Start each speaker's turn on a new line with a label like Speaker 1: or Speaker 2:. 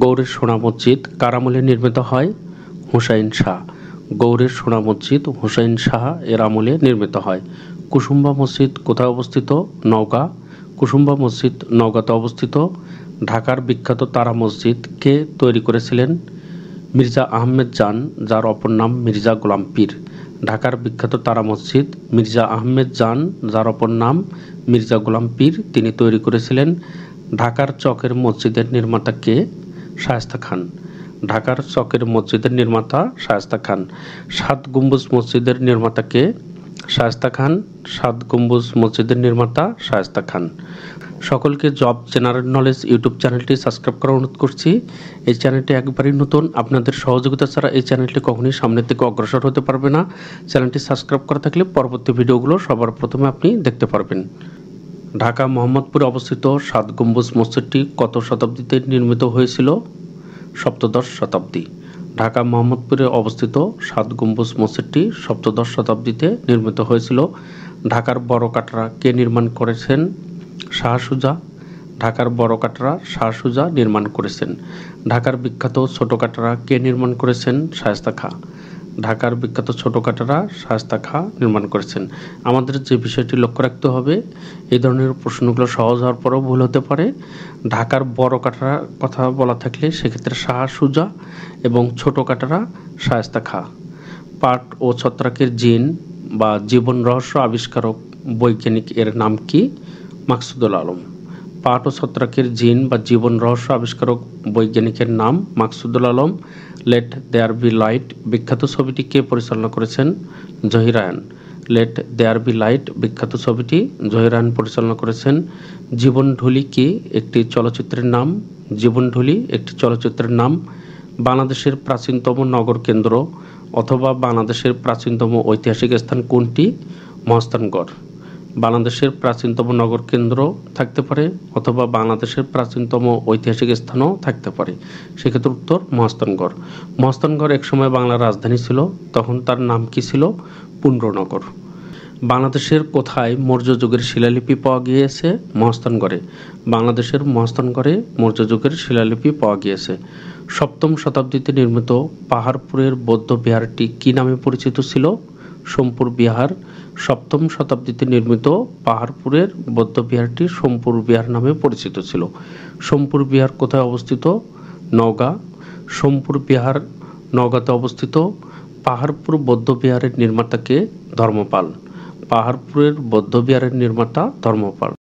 Speaker 1: গৌড়ের সোনা মসজিদ কার আমলে নির্মিত হয়? হুসাইন শাহ। গৌড়ের সোনা মসজিদ হুসাইন শাহ এর আমলে নির্মিত হয়। কুসুম্বা মসজিদ কোথায় অবস্থিত? নওগাঁ। কুসুম্বা মসজিদ নওগাঁতে অবস্থিত। ঢাকার বিখ্যাত তারা মসজিদ কে তৈরি করেছিলেন? মির্জা আহমেদ জান, যার অপর নাম মির্জা গোলাম পীর। ঢাকার বিখ্যাত তারা মসজিদ মির্জা আহমেদ জান, যার অপর নাম মির্জা গোলাম পীর, তিনি তৈরি করেছিলেন। ঢাকার চকের মসজিদের নির্মাতা কে? শায়েস্তা খান। ঢাকার চকের মসজিদের নির্মাতা শায়েস্তা খান। সাত গম্বুজ মসজিদের নির্মাতা কে? শায়েস্তা খান। সাত গম্বুজ মসজিদের নির্মাতা শায়েস্তা খান। সকলকে জব জেনারেল নলেজ ইউটিউব চ্যানেলটি সাবস্ক্রাইব করার অনুরোধ করছি। এই চ্যানেলটি একবারই নতুন, আপনাদের সহযোগিতা ছাড়া এই চ্যানেলটি কখনোই সামনের দিকে অগ্রসর হতে পারবে না। চ্যানেলটি সাবস্ক্রাইব করা থাকলে পরবর্তী ভিডিওগুলো সবার প্রথমে আপনি দেখতে পারবেন। ঢাকা মোহাম্মদপুরে অবস্থিত সাত গম্বুজ মসজিদটি কত শতাব্দীতে নির্মিত হয়েছিল? সপ্তদশ শতাব্দী। ঢাকা মোহাম্মদপুরে অবস্থিত সাত গম্বুজ মসজিদটি সপ্তদশ শতাব্দীতে নির্মিত হয়েছিল। ঢাকার বড় কাটরা কে নির্মাণ করেছেন? শাহ সুজা। ঢাকার বড় কাটরা শাহ সুজা নির্মাণ করেছেন। ঢাকার বিখ্যাত ছোট কাটরা কে নির্মাণ করেছেন? শায়েস্তা খাঁ। ঢাকার বিখ্যাত ছোট কাটরা শায়েস্তা খাঁ নির্মাণ করেছেন। আমাদের যে বিষয়টি লক্ষ্য রাখতে হবে, এই ধরনের প্রশ্নগুলো সহজ হওয়ার পরেও ভুল হতে পারে। ঢাকার বড় কাটরা কথা বলা থাকলে সেক্ষেত্রে শাহ সুজা এবং ছোট কাটরা শায়েস্তা খাঁ। পাট ও ছত্রাকের জিন বা জীবন রহস্য আবিষ্কারক বৈজ্ঞানিক এর নাম কি? মাকসুদুল আলম। পাট ও ছত্রাকের জিন বা জীবন রহস্য আবিষ্কারক বৈজ্ঞানিকের নাম Maksudul Alam. Let there be light বিখ্যাত ছবিটি কে পরিচালনা করেছেন? Zahir Raihan. Let there be light বিখ্যাত ছবিটি জহির রায়হান পরিচালনা করেছেন। জীবন ঢুলি কি একটি চলচ্চিত্রের নাম? জীবন ঢুলি একটি চলচ্চিত্রের নাম। বাংলাদেশের প্রাচীনতম নগর কেন্দ্র অথবা বাংলাদেশের প্রাচীনতম ঐতিহাসিক স্থান কোনটি? মহাস্থানগড়। বাংলাদেশের প্রাচীনতম নগর কেন্দ্র থাকতে পারে অথবা বাংলাদেশের প্রাচীনতম ঐতিহাসিক স্থানও থাকতে পারে, সেক্ষেত্রে উত্তর মহাস্থানগড়। মহাস্থানগড় একসময় বাংলার রাজধানী ছিল, তখন তার নাম কি ছিল? পুন্ড্রনগর। বাংলাদেশের কোথায় মৌর্য যুগের শিলালিপি পাওয়া গিয়েছে? মহাস্থানগড়ে। বাংলাদেশের মহাস্থানগড়ে মৌর্য যুগের শিলালিপি পাওয়া গিয়েছে। সপ্তম শতাব্দীতে নির্মিত পাহাড়পুরের বৌদ্ধ বিহারটি কি নামে পরিচিত ছিল? সোমপুর বিহার। সপ্তম শতাব্দীতে নির্মিত পাহাড়পুরের বৌদ্ধ বিহারটি সোমপুর বিহার নামে পরিচিত ছিল। সোমপুর বিহার কোথায় অবস্থিত? নওগাঁ। সোমপুর বিহার নওগাঁতে অবস্থিত। পাহাড়পুর বৌদ্ধ বিহারের নির্মাতা কে? ধর্মপাল। পাহাড়পুরের বৌদ্ধ বিহারের নির্মাতা ধর্মপাল।